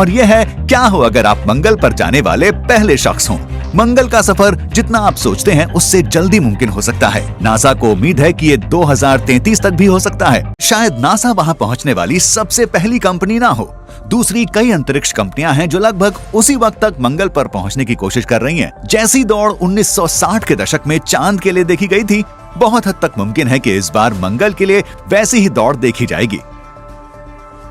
और यह है क्या हो अगर आप मंगल पर जाने वाले पहले शख्स हों। मंगल का सफर जितना आप सोचते हैं उससे जल्दी मुमकिन हो सकता है। नासा को उम्मीद है कि ये 2033 तक भी हो सकता है। शायद नासा वहां पहुंचने वाली सबसे पहली कंपनी ना हो। दूसरी कई अंतरिक्ष कंपनियां हैं जो लगभग उसी वक्त तक मंगल पर पहुंचने की कोशिश कर रही हैं। जैसी दौड़ 1960 के दशक में चांद के लिए देखी गई थी, बहुत हद तक मुमकिन है कि इस बार मंगल के लिए वैसी ही दौड़ देखी जाएगी।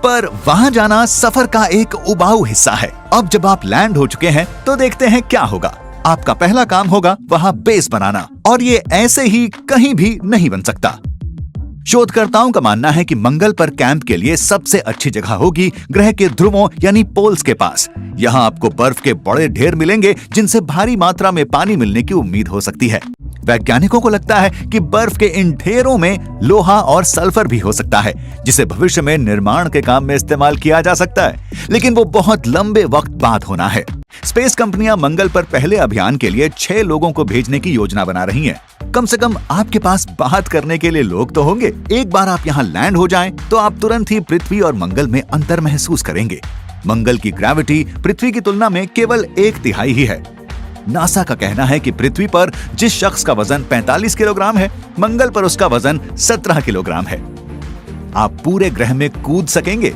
पर वहां जाना सफर का एक उबाऊ हिस्सा है। अब जब आप लैंड हो चुके हैं तो देखते हैं क्या होगा। आपका पहला काम होगा वहां बेस बनाना, और ये ऐसे ही कहीं भी नहीं बन सकता। शोधकर्ताओं का मानना है कि मंगल पर कैंप के लिए सबसे अच्छी जगह होगी ग्रह के ध्रुवों यानी पोल्स के पास। यहाँ आपको बर्फ के बड़े ढेर मिलेंगे जिनसे भारी मात्रा में पानी मिलने की उम्मीद हो सकती है। वैज्ञानिकों को लगता है कि बर्फ के इन ढेरों में लोहा और सल्फर भी हो सकता है, जिसे भविष्य में निर्माण के काम में इस्तेमाल किया जा सकता है, लेकिन वो बहुत लंबे वक्त बाद होना है। स्पेस कंपनियां मंगल पर पहले अभियान के लिए 6 लोगों को भेजने की योजना बना रही हैं। कम से कम आपके पास बात करने के लिए लोग तो होंगे। एक बार आप यहाँ लैंड हो जाएं, तो आप तुरंत ही पृथ्वी और मंगल में अंतर महसूस करेंगे। मंगल की ग्रेविटी पृथ्वी की तुलना में केवल 1/3 ही है। नासा का कहना है कि पृथ्वी पर जिस शख्स का वजन 45 किलोग्राम है, मंगल पर उसका वजन 17 किलोग्राम है। आप पूरे ग्रह में कूद सकेंगे,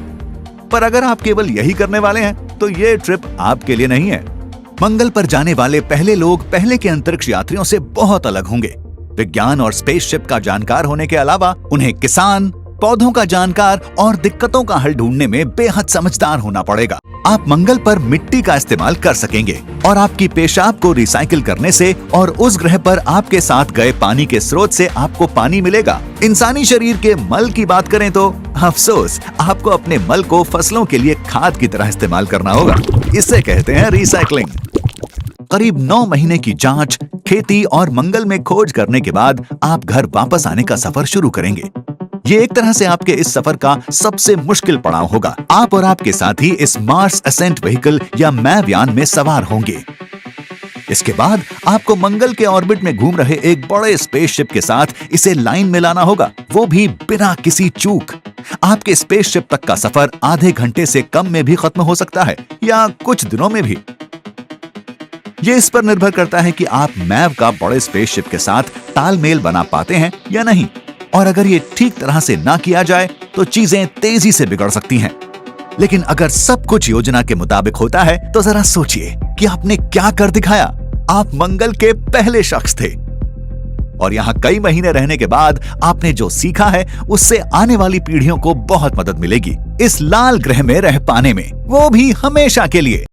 पर अगर आप केवल यही करने वाले हैं तो ये ट्रिप आपके लिए नहीं है। मंगल पर जाने वाले पहले लोग पहले के अंतरिक्ष यात्रियों से बहुत अलग होंगे। विज्ञान और स्पेसशिप का जानकार होने के अलावा उन्हें किसान, पौधों का जानकार और दिक्कतों का हल ढूंढने में बेहद समझदार होना पड़ेगा। आप मंगल पर मिट्टी का इस्तेमाल कर सकेंगे और आपकी पेशाब को रिसाइकिल करने से और उस ग्रह पर आपके साथ गए पानी के स्रोत से आपको पानी मिलेगा। इंसानी शरीर के मल की बात करें तो अफसोस, आपको अपने मल को फसलों के लिए खाद की तरह इस्तेमाल करना होगा। इसे कहते हैं रिसाइकलिंग। करीब 9 महीने की जांच, खेती और मंगल में खोज करने के बाद आप घर वापस आने का सफर शुरू करेंगे। ये एक तरह से आपके इस सफर का सबसे मुश्किल पड़ाव होगा। आप और आपके साथी इस मार्स असेंट व्हीकल या मैव यान में सवार होंगे। इसके बाद आपको मंगल के ऑर्बिट में घूम रहे एक बड़े स्पेसशिप के साथ इसे लाइन में लाना होगा, वो भी बिना किसी चूक। आपके स्पेसशिप तक का सफर आधे घंटे से कम में भी खत्म हो सकता है, या कुछ दिनों में भी। ये इस पर निर्भर करता है कि आप मैव का बड़े स्पेसशिप के साथ तालमेल बना पाते हैं या नहीं, और अगर ये ठीक तरह से ना किया जाए तो चीजें तेजी से बिगड़ सकती हैं। लेकिन अगर सब कुछ योजना के मुताबिक होता है तो जरा सोचिए कि आपने क्या कर दिखाया। आप मंगल के पहले शख्स थे, और यहाँ कई महीने रहने के बाद आपने जो सीखा है उससे आने वाली पीढ़ियों को बहुत मदद मिलेगी इस लाल ग्रह में रह पाने में, वो भी हमेशा के लिए।